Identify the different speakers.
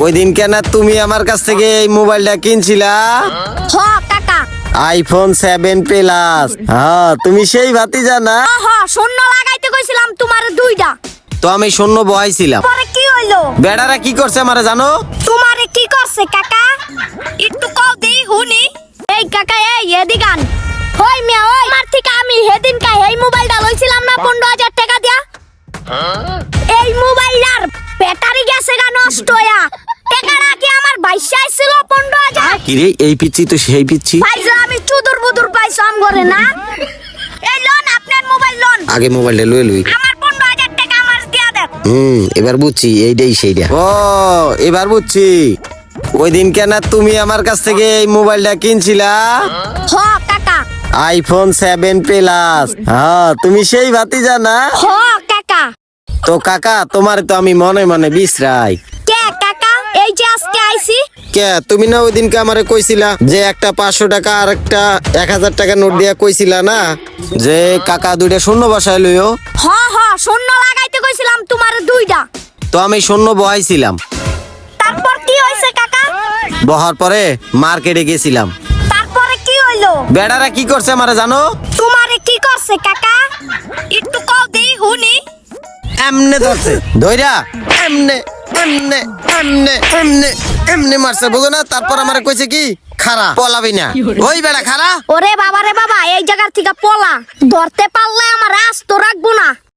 Speaker 1: ওই দিন কেন তুমি আমার কাছ থেকে এই মোবাইলটা কিনছিলা?
Speaker 2: হ কাকা।
Speaker 1: IPhone 7 plus. হ্যাঁ, তুমি সেই ভাতিজা না?
Speaker 2: হ শূন্য লাগাইতে কইছিলাম তোমার দুইটা।
Speaker 1: তো আমি শূন্য বহাইছিলাম।
Speaker 2: পরে কি হইলো?
Speaker 1: বেড়ারা কি করছে আমারে জানো?
Speaker 2: তোমারে কি করছে কাকা? একটু কও দেই হুনি। এই কাকা এই এদিকান। হই মিয়া ওই আমার থেকে আমি হেদিন কা এই মোবাইলটা লইছিলাম না 15,000 টাকা দিয়া। এই মোবাইলটার ব্যাটারি গেছে গা নষ্ট হইয়া। টাকাটা কি আমার বাইসা ছিল 15,000?
Speaker 1: কি রে, এই পিচ্ছি তো সেই পিচ্ছি।
Speaker 2: পাইছো আমি চুদুর বুদুর পাইছো আম করে না। এই লোন আপনার মোবাইল লোন।
Speaker 1: আগে মোবাইলটা লুই লুই।
Speaker 2: আমার 15,000 টাকা আমার দিয়া দেন।
Speaker 1: এবার বুঝছি, এইটাই সেইটা। ও এবার বুঝছি। ওই দিন কেন তুমি আমার কাছ থেকে এই মোবাইলটা কিনছিলা?
Speaker 2: হ কাকা।
Speaker 1: IPhone 7 plus. হ্যাঁ, তুমি সেই ভাতিজা না?
Speaker 2: হ কাকা।
Speaker 1: তো কাকা, তোমার তো আমি মনে মনে বিশ্রাই।
Speaker 2: কে কাকা? এই যে আজকে আইছি।
Speaker 1: কে তুমি না ওই দিনকে আমারে কইছিলা যে একটা 500 টাকা আর একটা 1000 টাকা নোট দিয়া কইছিলা না যে কাকা দুইটা শূন্য বসায় লইও?
Speaker 2: হ শূন্য লাগাইতে কইছিলাম তোমার দুইটা।
Speaker 1: তো আমি শূন্য বহাইছিলাম।
Speaker 2: তারপর কি হইছে কাকা?
Speaker 1: বহার পরে মার্কেটে গেছিলাম।
Speaker 2: তারপরে কি হইলো?
Speaker 1: বেড়ারা কি করছে আমারে জানো?
Speaker 2: তোমারে কি করছে কাকা? একটু কও দেই হুনি।
Speaker 1: এমনে ধরছে ধইরা, এমনে এমনে এমনে এমনে এমনে মারছে, বুঝো না? তারপর আমারে কইছে কি, খারা পলাবি না। ওই বেড়া খারা।
Speaker 2: ওরে বাবা রে বাবা, এই জায়গা থেকে পলা। ধরতে পারলে আমার আস্ত রাখবো না।